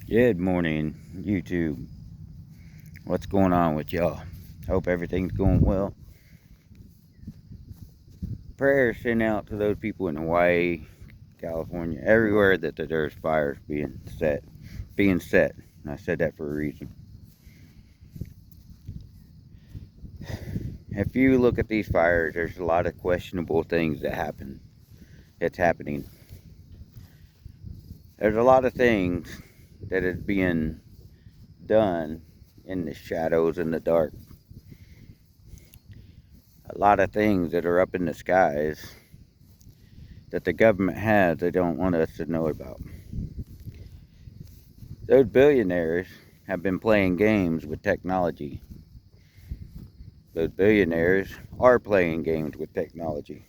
Good morning, YouTube. What's going on with y'all? Hope everything's going well. Prayers sent out to those people in Hawaii, California, everywhere that there's fires being set. And I said that for a reason. If you look at these fires, there's a lot of questionable things that's happening. There's a lot of things that is being done in the shadows and the dark. A lot of things that are up in the skies that the government has they don't want us to know about. Those billionaires have been playing games with technology. Those billionaires are playing games with technology.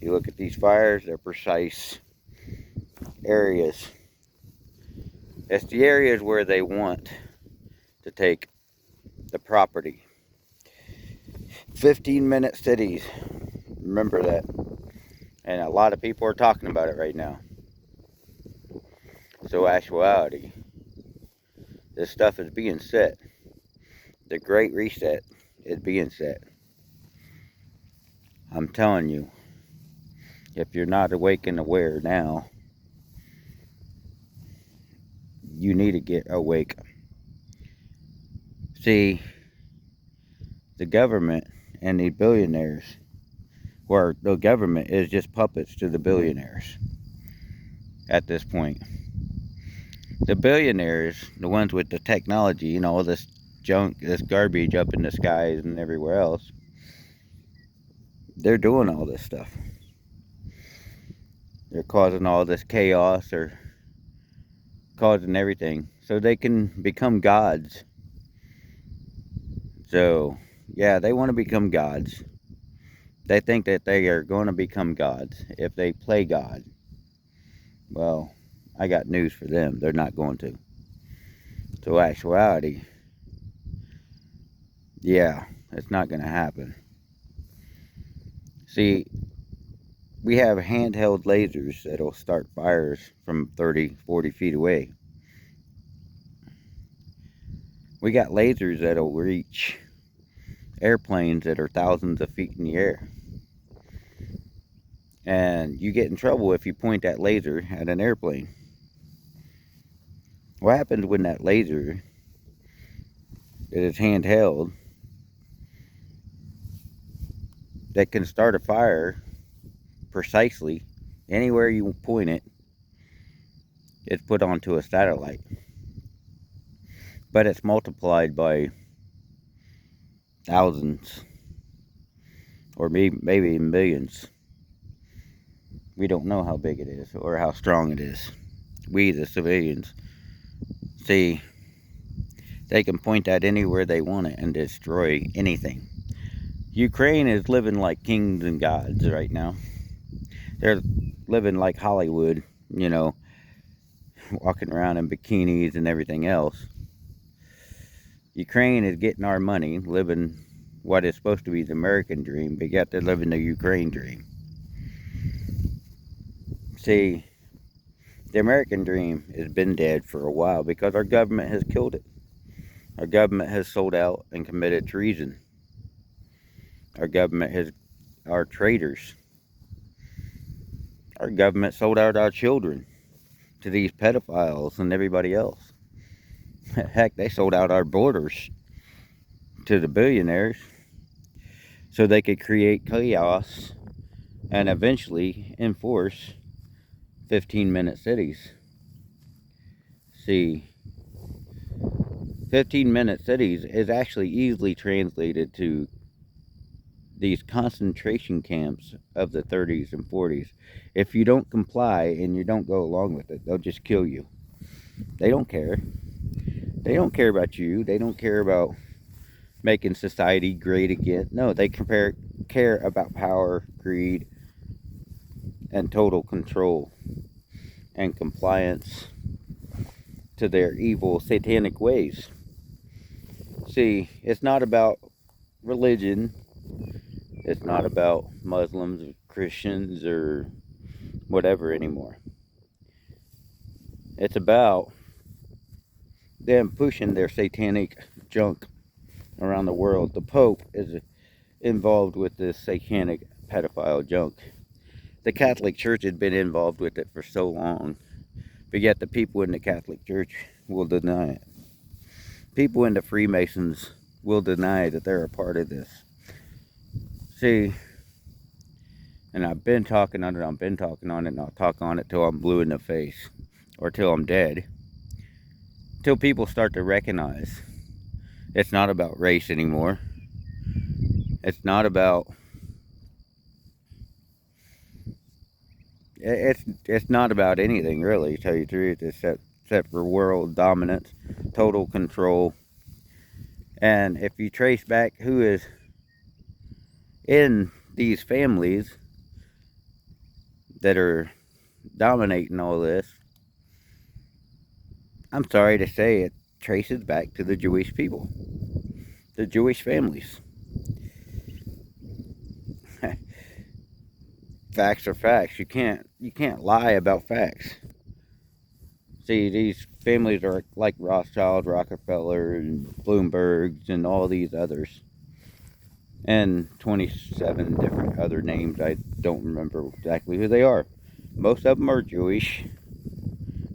You look at these fires, they're precise areas. It's the areas where they want to take the property. 15-minute cities. Remember that. And a lot of people are talking about it right now. So actuality, this stuff is being set. The Great Reset is being set. I'm telling you, if you're not awake and aware now, you need to get awake. See, the government and the billionaires, or the government is just puppets to the billionaires at this point. The billionaires, the ones with the technology, all this junk, this garbage up in the skies and everywhere else, they're doing all this stuff. They're causing all this chaos, or causing everything so they can become gods. So, yeah, they want to become gods. They think that they are going to become gods if they play God. Well, I got news for them. They're not going to. So, actuality, yeah, it's not going to happen. See, we have handheld lasers that'll start fires from 30, 40 feet away. We got lasers that'll reach airplanes that are thousands of feet in the air. And you get in trouble if you point that laser at an airplane. What happens when that laser that is handheld that can start a fire precisely anywhere you point it, it's put onto a satellite, but it's multiplied by thousands or maybe millions. We don't know how big it is or how strong it is. We, the civilians, see, they can point that anywhere they want it and destroy anything. Ukraine is living like kings and gods right now. They're living like Hollywood, walking around in bikinis and everything else. Ukraine is getting our money, living what is supposed to be the American dream, but yet they're living the Ukraine dream. See, the American dream has been dead for a while because our government has killed it. Our government has sold out and committed treason. Our traitors. Our government sold out our children to these pedophiles and everybody else. Heck, they sold out our borders to the billionaires so they could create chaos and eventually enforce 15-minute cities. See, 15-minute cities is actually easily translated to these concentration camps of the 30s and 40s. If you don't comply and you don't go along with it, they'll just kill you. They don't care. They don't care about you. They don't care about making society great again. No, they care about power, greed, and total control and compliance to their evil satanic ways. See, it's not about religion. It's not about Muslims or Christians or whatever anymore. It's about them pushing their satanic junk around the world. The Pope is involved with this satanic pedophile junk. The Catholic Church had been involved with it for so long, but yet the people in the Catholic Church will deny it. People in the Freemasons will deny that they're a part of this. See, and I've been talking on it, and I'll talk on it till I'm blue in the face, or till I'm dead. Till people start to recognize it's not about race anymore. It's not about... It's not about anything, really, to tell you the truth, except for world dominance, total control. And if you trace back who is in these families that are dominating all this, I'm sorry to say, it traces back to the Jewish people, the Jewish families. Facts are facts. You can't lie about facts. See, these families are like Rothschild, Rockefeller, and Bloomberg's, and all these others, and 27 different other names. I don't remember exactly who they are. Most of them are Jewish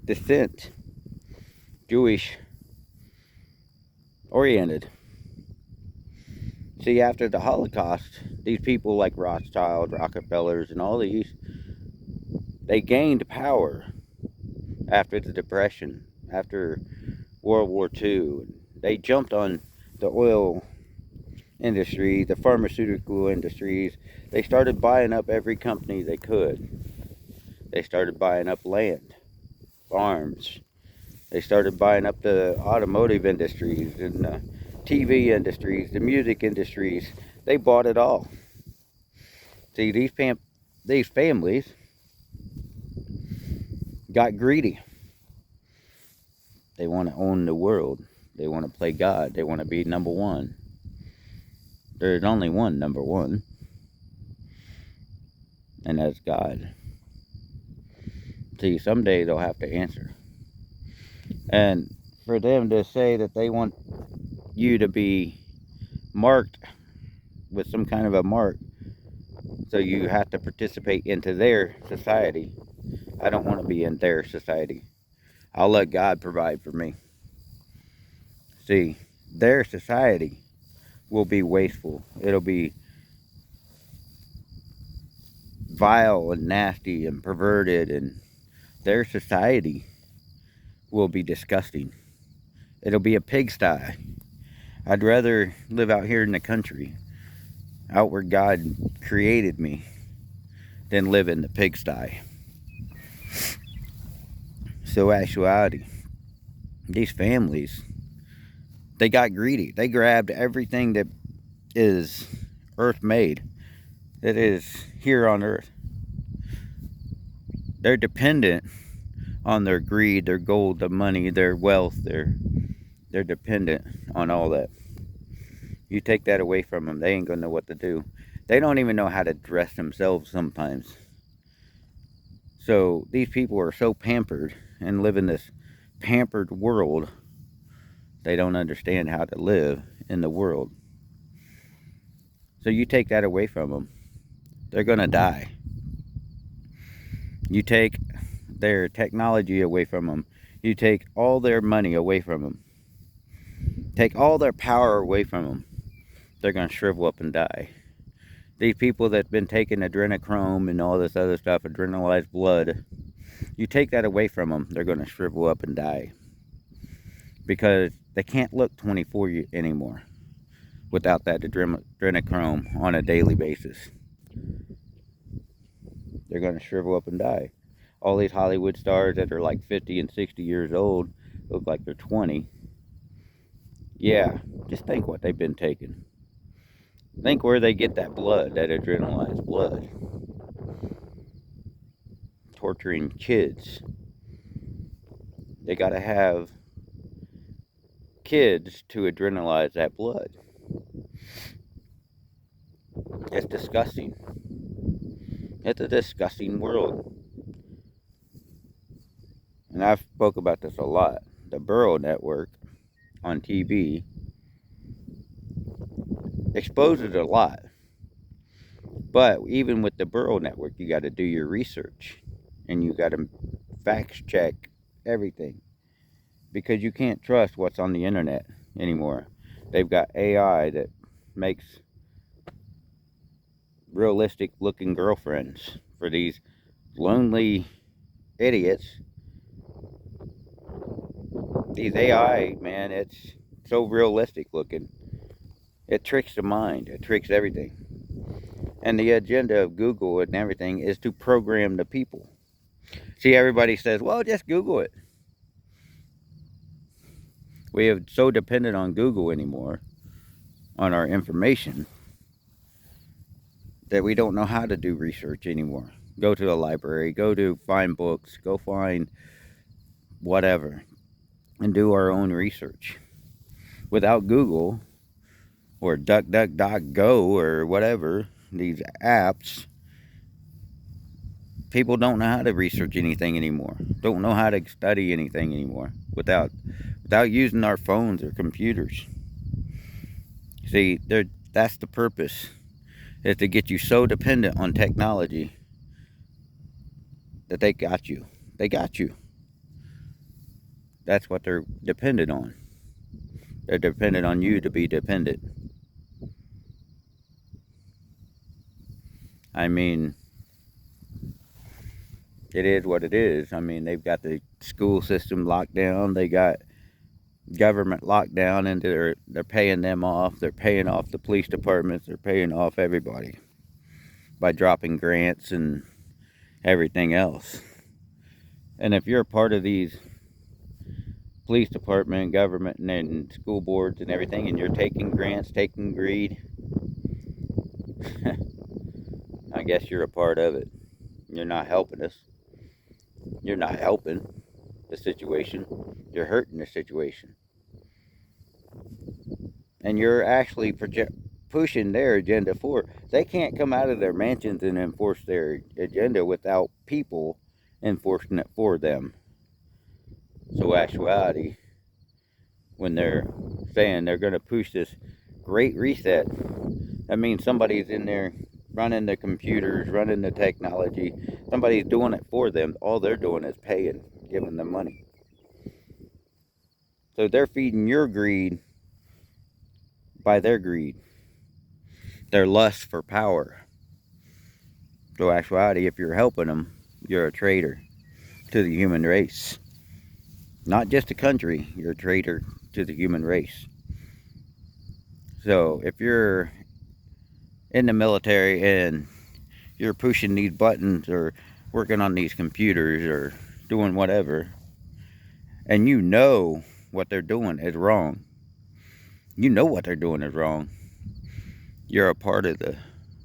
descent, Jewish oriented. See, after the Holocaust, these people like Rothschild, Rockefellers, and all these, they gained power after the Depression, after World War II. They jumped on the oil industry, the pharmaceutical industries. They started buying up every company they could. They started buying up land, farms. They started buying up the automotive industries and the TV industries, the music industries. They bought it all. See, these families got greedy. They want to own the world. They want to play God. They want to be number one. There's only one number one, and that's God. See, someday they'll have to answer. And for them to say that they want you to be marked with some kind of a mark, so you have to participate into their society. I don't want to be in their society. I'll let God provide for me. See, their society will be wasteful. It'll be vile and nasty and perverted, and their society will be disgusting. It'll be a pigsty. I'd rather live out here in the country, out where God created me, than live in the pigsty. So actuality, these families, they got greedy. They grabbed everything that is earth made, that is here on earth. They're dependent on their greed, their gold, their money, their wealth. They're dependent on all that. You take that away from them, they ain't gonna know what to do. They don't even know how to dress themselves sometimes. So these people are so pampered and live in this pampered world, they don't understand how to live in the world. So you take that away from them, they're gonna die. You take their technology away from them, you take all their money away from them, take all their power away from them, they're gonna shrivel up and die. These people that've been taking adrenochrome and all this other stuff, adrenalized blood, you take that away from them, they're going to shrivel up and die. Because they can't look 24 anymore without that adrenochrome on a daily basis. They're going to shrivel up and die. All these Hollywood stars that are like 50 and 60 years old look like they're 20. Yeah, just think what they've been taking. Think where they get that blood, that adrenalized blood. Torturing kids. They gotta have kids to adrenalize that blood. It's disgusting. It's a disgusting world. And I've spoke about this a lot. the Burrow Network on TV exposes a lot. But even with the Burrow Network, you got to do your research and you got to fact check everything, because you can't trust what's on the internet anymore. They've got AI that makes realistic looking girlfriends for these lonely idiots. These AI, man, it's so realistic looking. It tricks the mind, it tricks everything. And the agenda of Google and everything is to program the people. See, everybody says, well, just Google it. We are so dependent on Google anymore, on our information, that we don't know how to do research anymore. Go to a library, go to find books, go find whatever, and do our own research. Without Google or DuckDuckGo or whatever, these apps, people don't know how to research anything anymore. Don't know how to study anything anymore without using our phones or computers. See, that's the purpose, is to get you so dependent on technology that they got you. They got you. That's what they're dependent on. They're dependent on you to be dependent. I mean, it is what it is. I mean, they've got the school system locked down. They got government locked down, and they're paying them off. They're paying off the police departments. They're paying off everybody by dropping grants and everything else. And if you're a part of these police department, government, and school boards and everything, and you're taking grants, taking greed, I guess you're a part of it. You're not helping us. You're not helping the situation. You're hurting the situation. And you're actually pushing their agenda forward. They can't come out of their mansions and enforce their agenda without people enforcing it for them. So actuality, when they're saying they're going to push this great reset, that means somebody's in there running the computers, running the technology. Somebody's doing it for them. All they're doing is paying, giving them money. So they're feeding your greed by their greed, their lust for power. So actuality, if you're helping them, you're a traitor to the human race. Not just a country, you're a traitor to the human race. So if you're in the military and you're pushing these buttons or working on these computers or doing whatever, and you know what they're doing is wrong, you know what they're doing is wrong, you're a part of the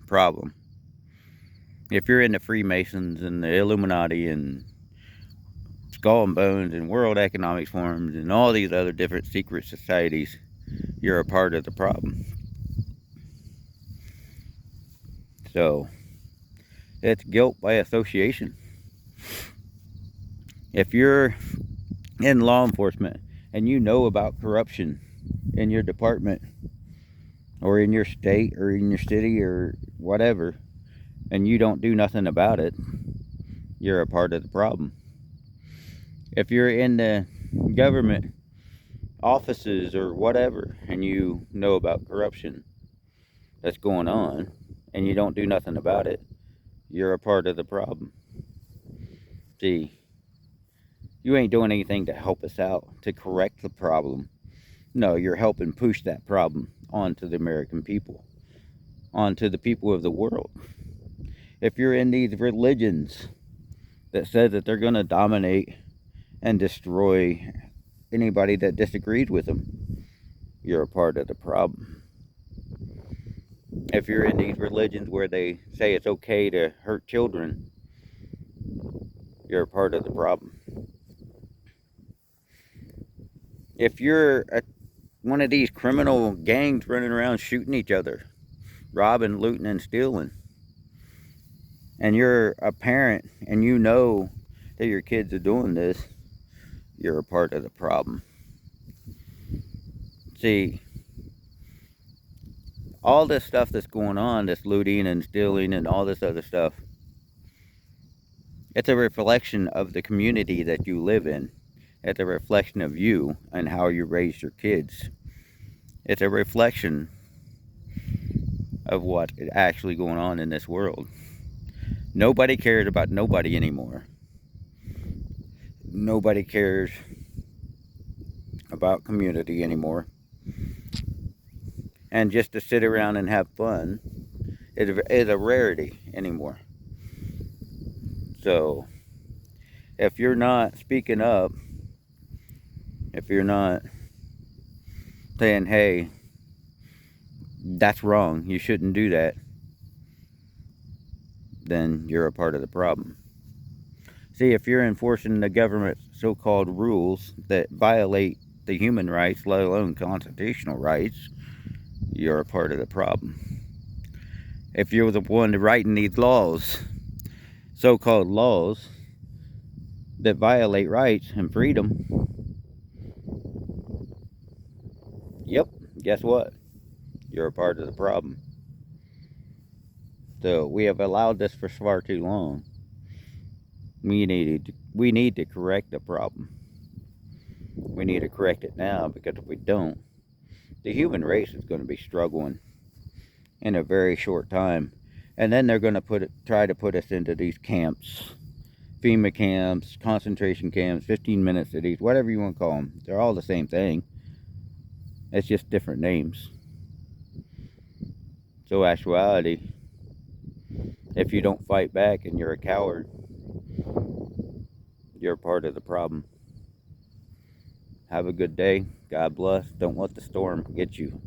problem. If you're in the Freemasons and the Illuminati and Skull and Bones and World Economic Forums and all these other different secret societies, you're a part of the problem. So it's guilt by association. If you're in law enforcement and you know about corruption in your department or in your state or in your city or whatever, and you don't do nothing about it, you're a part of the problem. If you're in the government offices or whatever and you know about corruption that's going on and you don't do nothing about it, you're a part of the problem. See, you ain't doing anything to help us out, to correct the problem. No, you're helping push that problem onto the American people, onto the people of the world. If you're in these religions that says that they're going to dominate and destroy anybody that disagrees with them, you're a part of the problem. If you're in these religions where they say it's okay to hurt children, you're a part of the problem. If you're one of these criminal gangs running around shooting each other, robbing, looting, and stealing, and you're a parent and you know that your kids are doing this, you're a part of the problem. See, all this stuff that's going on, this looting and stealing and all this other stuff, it's a reflection of the community that you live in. It's a reflection of you and how you raise your kids. It's a reflection of what is actually going on in this world. Nobody cares about nobody anymore. Nobody cares about community anymore. And just to sit around and have fun is a rarity anymore. So, if you're not speaking up, if you're not saying, hey, that's wrong, you shouldn't do that, then you're a part of the problem. See, if you're enforcing the government's so-called rules that violate the human rights, let alone constitutional rights, you're a part of the problem. If you're the one writing these laws, so-called laws, that violate rights and freedom, yep, guess what? You're a part of the problem. So we have allowed this for far too long. We need to correct the problem. We need to correct it now, because if we don't, the human race is going to be struggling in a very short time. And then they're going to try to put us into these camps, FEMA camps, concentration camps, 15 minute cities, whatever you want to call them. They're all the same thing. It's just different names. So actuality, if you don't fight back and you're a coward, you're part of the problem. Have a good day. God bless. Don't let the storm get you.